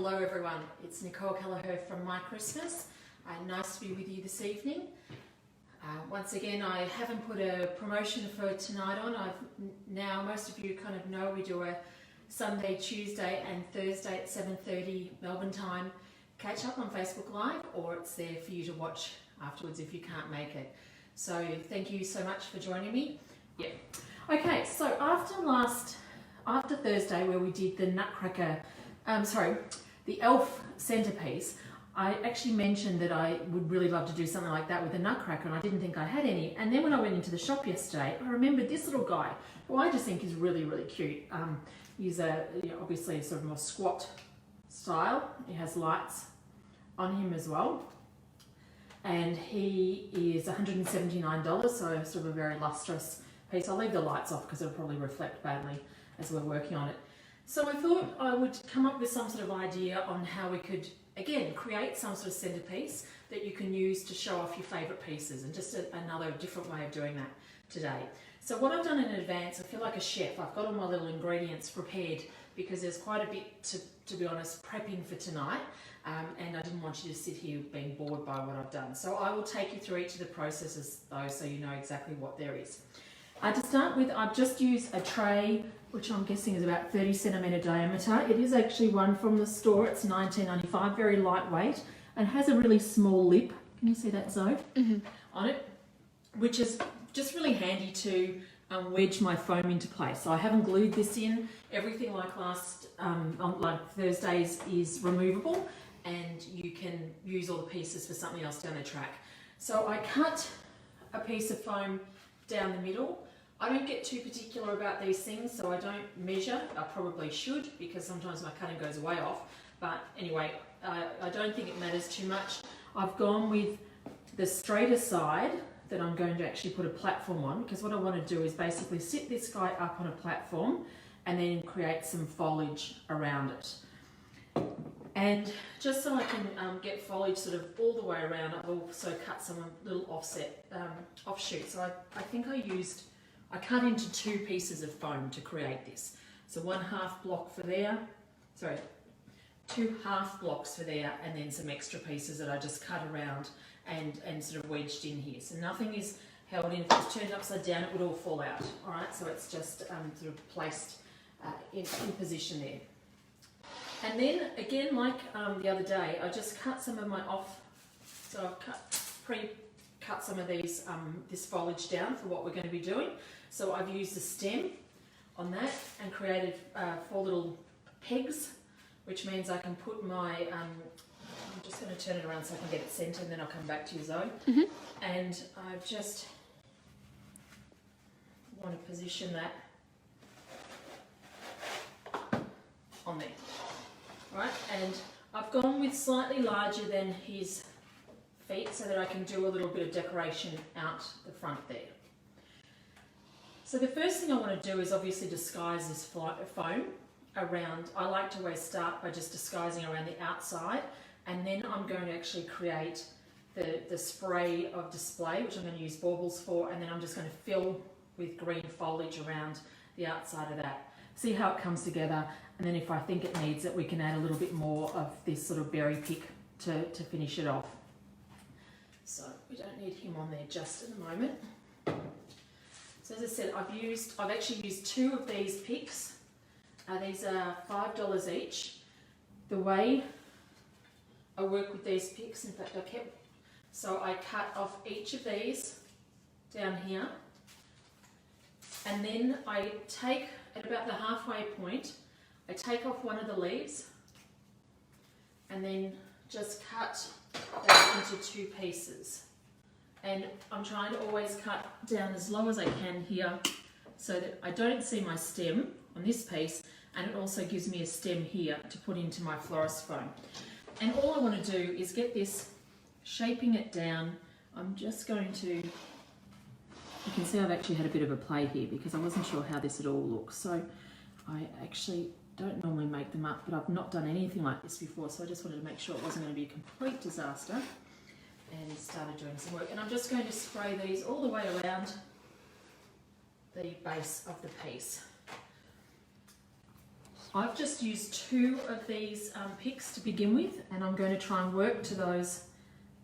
Hello everyone, it's Nicole Kelleher from My Christmas. Nice to be with you this evening. Once again, I haven't put a promotion for tonight on. Now most of you kind of know we do a Sunday, Tuesday and Thursday at 7:30 Melbourne time catch up on Facebook Live, or it's there for you to watch afterwards if you can't make it. So thank you so much for joining me. Yeah. Okay, so after Thursday where we did the Nutcracker, the elf centerpiece, I actually mentioned that I would really love to do something like that with the Nutcracker, and I didn't think I had any. And then when I went into the shop yesterday, I remembered this little guy, who I just think is really, really cute. He's obviously a sort of more squat style. He has lights on him as well. And he is $179, so sort of a very lustrous piece. I'll leave the lights off because it'll probably reflect badly as we're working on it. So I thought I would come up with some sort of idea on how we could, again, create some sort of centerpiece that you can use to show off your favourite pieces, and just another different way of doing that today. So what I've done in advance, I feel like a chef. I've got all my little ingredients prepared because there's quite a bit to be honest, prepping for tonight, and I didn't want you to sit here being bored by what I've done. So I will take you through each of the processes though, so you know exactly what there is. To start with, I've just used a tray, which I'm guessing is about 30 centimetre diameter. It is actually one from the store. It's $19.95, very lightweight, and has a really small lip. Can you see that, Zoe? On it, which is just really handy to wedge my foam into place. So I haven't glued this in. Everything like like Thursdays is removable, and you can use all the pieces for something else down the track. So I cut a piece of foam down the middle. I don't get too particular about these things, so I don't measure. I probably should, because sometimes my cutting goes way off. But anyway, I don't think it matters too much. I've gone with the straighter side that I'm going to actually put a platform on, because what I want to do is basically sit this guy up on a platform and then create some foliage around it. And just so I can get foliage sort of all the way around, I've also cut some little offshoots. So I think I cut into two pieces of foam to create this. So one half block for there, two half blocks for there, and then some extra pieces that I just cut around and sort of wedged in here. So nothing is held in. If it's turned upside down, it would all fall out. All right, so it's just sort of placed in position there. And then again, like the other day, I just cut some of my so I've pre-cut some of these this foliage down for what we're going to be doing. So I've used the stem on that and created 4 little pegs, which means I can put my, I'm just going to turn it around so I can get it centered, and then I'll come back to you, Zoe. And I just want to position that on there. Right, and I've gone with slightly larger than his feet so that I can do a little bit of decoration out the front there. So the first thing I want to do is obviously disguise this foam around. I like to always start by just disguising around the outside, and then I'm going to actually create the spray of display, which I'm going to use baubles for, and then I'm just going to fill with green foliage around the outside of that. See how it comes together, and then if I think it needs it, we can add a little bit more of this sort of berry pick to finish it off. So we don't need him on there just at the moment. So as I said, I've actually used 2 of these picks. These are $5 each. The way I work with these picks, in fact so I cut off each of these down here, and then I take, at about the halfway point, I take off one of the leaves and then just cut that into 2 pieces. And I'm trying to always cut down as low as I can here so that I don't see my stem on this piece, and it also gives me a stem here to put into my florist foam. And all I want to do is get this, shaping it down. I'm just going to, you can see I've actually had a bit of a play here because I wasn't sure how this would all look. So I actually don't normally make them up, but I've not done anything like this before, so I just wanted to make sure it wasn't going to be a complete disaster, and started doing some work. And I'm just going to spray these all the way around the base of the piece. I've just used 2 of these picks to begin with, and I'm going to try and work to those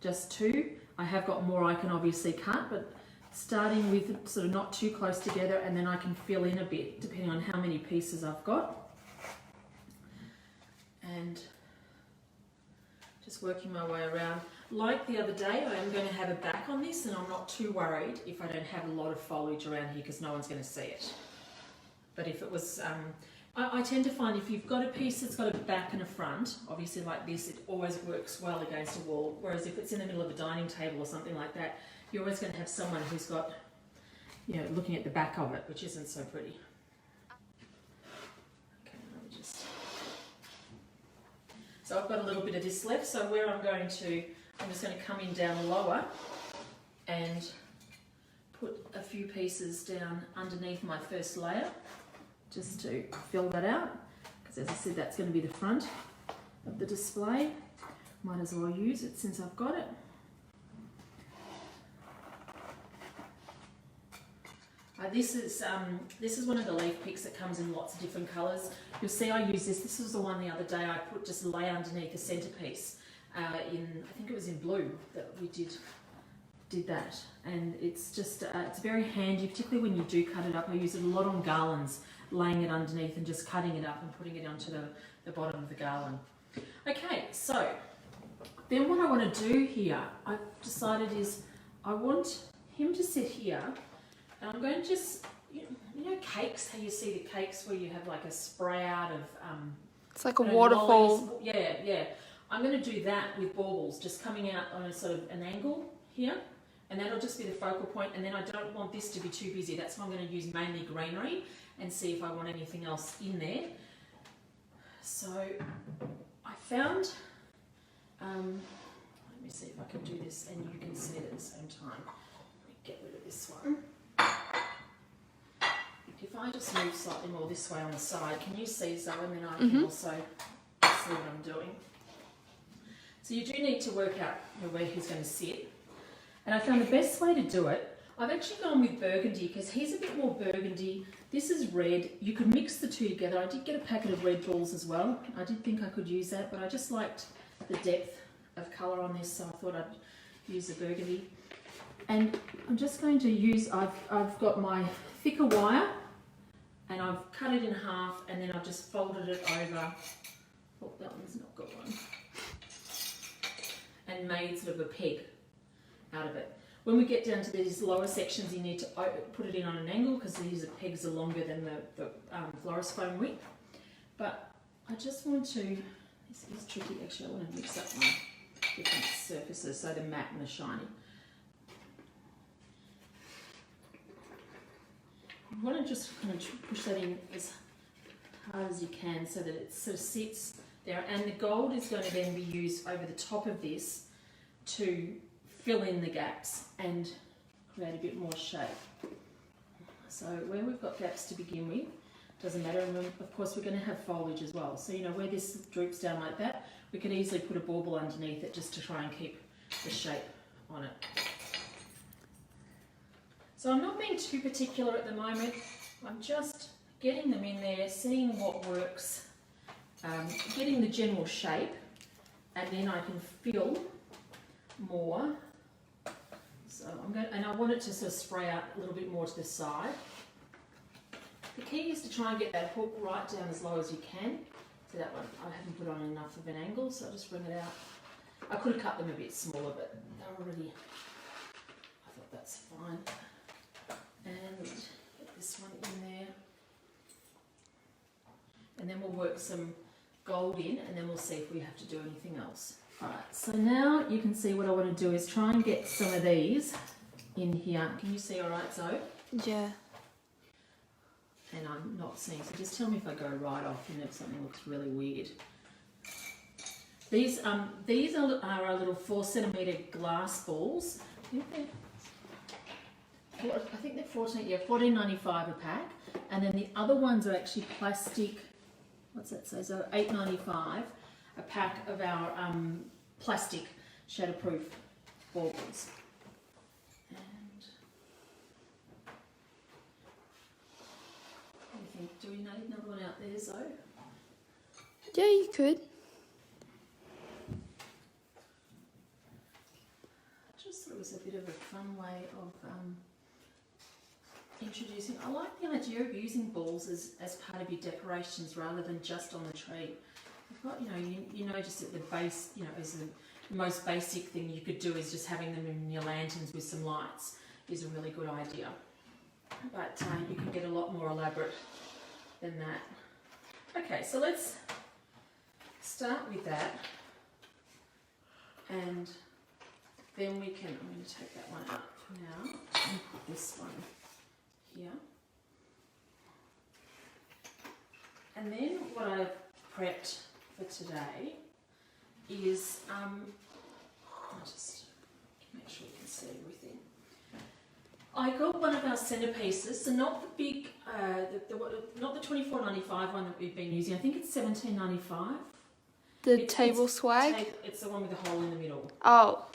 just 2. I have got more I can obviously cut, but starting with sort of not too close together, and then I can fill in a bit depending on how many pieces I've got. And just working my way around. Like the other day, I am going to have a back on this, and I'm not too worried if I don't have a lot of foliage around here because no one's going to see it. But if it was, I tend to find if you've got a piece that's got a back and a front, obviously like this, it always works well against a wall. Whereas if it's in the middle of a dining table or something like that, you're always going to have someone who's got, you know, looking at the back of it, which isn't so pretty. Okay, let me just... So I've got a little bit of this left, so where I'm just going to come in down lower and put a few pieces down underneath my first layer, just to fill that out, because as I said, that's going to be the front of the display. Might as well use it since I've got it. This is one of the leaf picks that comes in lots of different colours. You'll see I use this. This was the one the other day I put just lay underneath the centrepiece in, I think it was in blue that we did that. And it's just, it's very handy, particularly when you do cut it up. I use it a lot on garlands, laying it underneath and just cutting it up and putting it onto the bottom of the garland. Okay, so then what I want to do here, I've decided is I want him to sit here. And I'm going to just, you know cakes, how you see the cakes where you have like a spray out of... it's like a waterfall. Lollies. Yeah. I'm going to do that with baubles, just coming out on a sort of an angle here. And that'll just be the focal point. And then I don't want this to be too busy. That's why I'm going to use mainly greenery and see if I want anything else in there. So I found, let me see if I can do this and you can see it at the same time. Let me get rid of this one. If I just move slightly more this way on the side, can you see, Zoe? And then I can also see what I'm doing. So you do need to work out where he's going to sit. And I found the best way to do it, I've actually gone with burgundy because he's a bit more burgundy. This is red. You could mix the 2 together. I did get a packet of red balls as well. I did think I could use that, but I just liked the depth of colour on this, so I thought I'd use the burgundy. And I'm just going to use, I've got my thicker wire, and I've cut it in half, and then I've just folded it over. Oh, that one's not got one. And made sort of a peg out of it. When we get down to these lower sections, you need to put it in on an angle because these pegs are longer than the florist foam width. But I just want to, this is tricky actually, I want to mix up my different surfaces, so the matte and the shiny. You want to just kind of push that in as hard as you can so that it sort of sits there, and the gold is going to then be used over the top of this to fill in the gaps and create a bit more shape. So where we've got gaps to begin with, doesn't matter, and of course we're going to have foliage as well. So you know where this droops down like that, we can easily put a bauble underneath it just to try and keep the shape on it. So I'm not being too particular at the moment, I'm just getting them in there, seeing what works, getting the general shape, and then I can fill more. So I'm going, and I want it to sort of spray out a little bit more to the side. The key is to try and get that hook right down as low as you can. So that one, I haven't put on enough of an angle, so I'll just bring it out. I could have cut them a bit smaller, but they're already, I thought that's fine. And get this one in there. And then we'll work some gold in, and then we'll see if we have to do anything else. Alright, so now you can see what I want to do is try and get some of these in here. Can you see alright, Zoe? Yeah. And I'm not seeing, so just tell me if I go right off and if something looks really weird. These are our little 4 centimetre glass balls. I think they're $14.95 a pack, and then the other ones are actually plastic. What's that say? So $8.95 a pack of our plastic shatterproof baubles. And what do you think? Do we need another one out there, Zoe? Yeah, you could. I just thought it was a bit of a fun way of introducing. I like the idea of using balls as part of your decorations rather than just on the tree. You've got, you know, just at the base, as the most basic thing you could do is just having them in your lanterns with some lights is a really good idea. But you can get a lot more elaborate than that. Okay, so let's start with that, and then I'm going to take that one out for now and put this one here. And then what I've prepped for today is, I'll just make sure you can see everything. I got one of our centerpieces, so not the big, not the $24.95 one that we've been using. I think it's $17.95. The table swag? It's the one with the hole in the middle. Oh.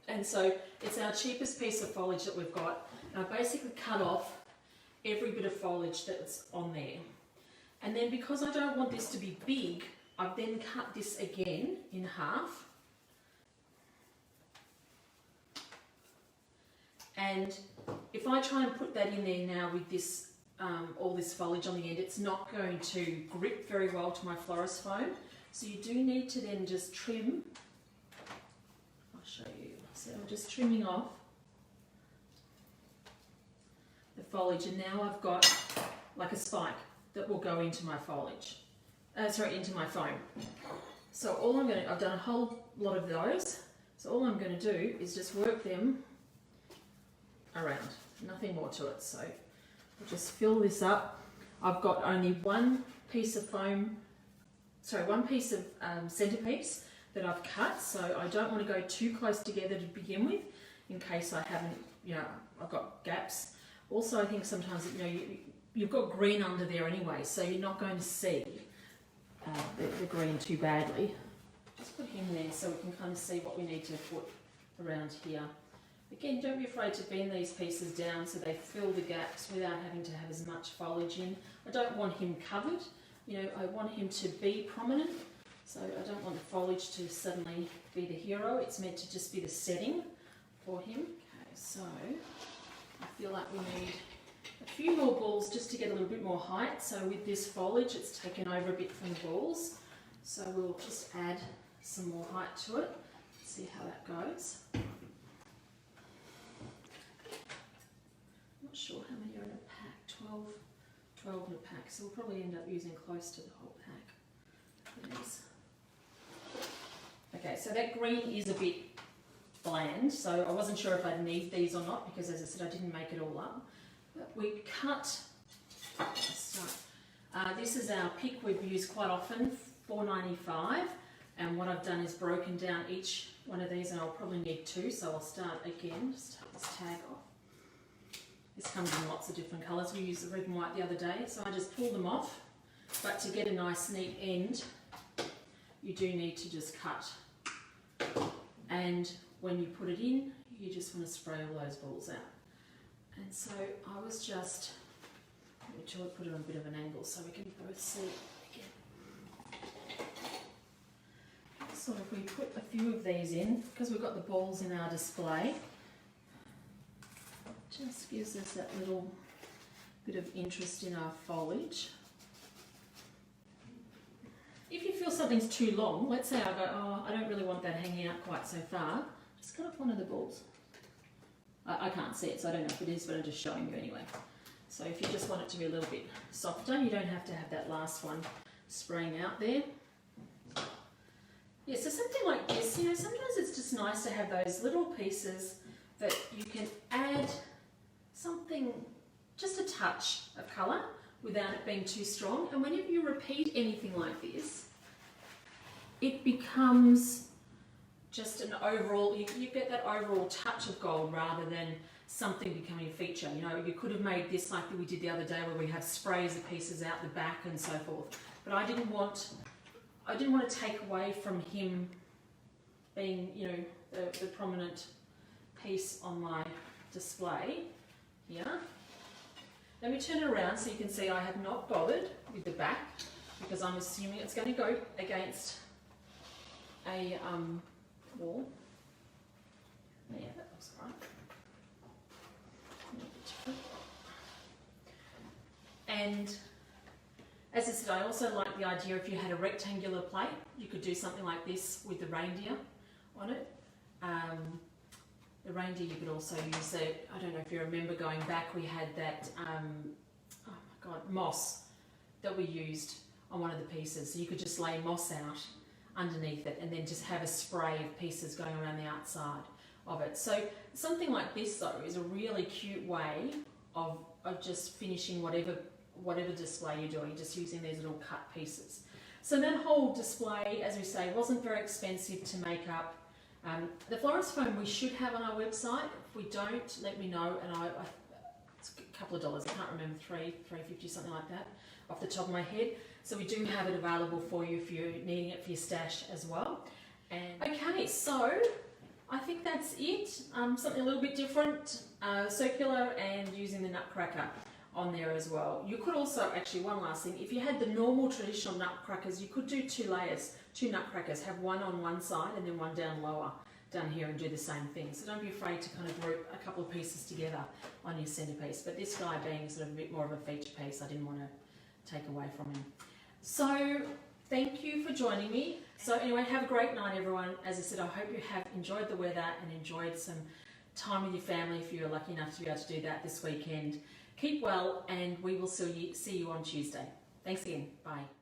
And so it's our cheapest piece of foliage that we've got. And I basically cut off every bit of foliage that's on there. And then because I don't want this to be big, I've then cut this again in half. And if I try and put that in there now with this, all this foliage on the end, it's not going to grip very well to my florist foam. So you do need to then just trim. I'll show you. So I'm just trimming off the foliage, and now I've got like a spike that will go into my foliage. Into my foam. So I've done a whole lot of those. So all I'm going to do is just work them around. Nothing more to it. So I'll just fill this up. I've got only one piece of foam. One piece of centerpiece that I've cut, so I don't want to go too close together to begin with, in case I haven't, I've got gaps. Also, I think sometimes, you've got green under there anyway, so you're not going to see the green too badly. Just put him there so we can kind of see what we need to put around here. Again, don't be afraid to bend these pieces down so they fill the gaps without having to have as much foliage in. I don't want him covered. I want him to be prominent, so I don't want the foliage to suddenly be the hero. It's meant to just be the setting for him. Okay, so I feel like we need a few more balls just to get a little bit more height. So with this foliage, it's taken over a bit from the balls. So we'll just add some more height to it. See how that goes. I'm not sure how many are in a pack. 12 in a pack, so we'll probably end up using close to the whole pack. These. Okay, so that green is a bit bland, so I wasn't sure if I'd need these or not, because as I said, I didn't make it all up. But we cut, this is our pick we've used quite often, $4.95, and what I've done is broken down each one of these, and I'll probably need two, so I'll start again, just take this tag off. This comes in lots of different colours. We used the red and white the other day, so I just pull them off. But to get a nice neat end, you do need to just cut. And when you put it in, you just want to spray all those balls out. And so I was just, let me put it on a bit of an angle so we can both see it again. So if we put a few of these in, because we've got the balls in our display, just gives us that little bit of interest in our foliage. If you feel something's too long, let's say I go, oh, I don't really want that hanging out quite so far, just cut off one of the balls. I can't see it, so I don't know if it is, but I'm just showing you anyway. So if you just want it to be a little bit softer, you don't have to have that last one spraying out there. Yeah, so something like this, sometimes it's just nice to have those little pieces that you can add something, just a touch of colour without it being too strong. And whenever you repeat anything like this, it becomes just an overall, you get that overall touch of gold rather than something becoming a feature. You could have made this like we did the other day where we have sprays of pieces out the back and so forth. But I didn't want to take away from him being, the prominent piece on my display. Here. Let me turn it around so you can see I have not bothered with the back. because I'm assuming it's going to go against a wall. Yeah, that looks right. And as I said, I also like the idea if you had a rectangular plate, you could do something like this with the reindeer on it. The reindeer, you could also use it. I don't know if you remember going back, we had that, oh my God, moss that we used on one of the pieces. So you could just lay moss out underneath it and then just have a spray of pieces going around the outside of it. So something like this though is a really cute way of just finishing whatever display you're doing, just using these little cut pieces. So that whole display, as we say, wasn't very expensive to make up. The Florence foam we should have on our website. If we don't, let me know, and it's a couple of dollars, I can't remember, $3.50, something like that, off the top of my head. So we do have it available for you if you're needing it for your stash as well. And okay, so I think that's it. Something a little bit different, circular, and using the nutcracker on there as well. You could also, actually one last thing, if you had the normal traditional nutcrackers, you could do 2 layers, 2 nutcrackers, have one on one side and then one down lower, down here, and do the same thing. So don't be afraid to kind of group a couple of pieces together on your centerpiece. But this guy being sort of a bit more of a feature piece, I didn't want to take away from him. So thank you for joining me. So anyway, have a great night everyone. As I said, I hope you have enjoyed the weather and enjoyed some time with your family if you're lucky enough to be able to do that this weekend. Keep well, and we will see you on Tuesday. Thanks again. Bye.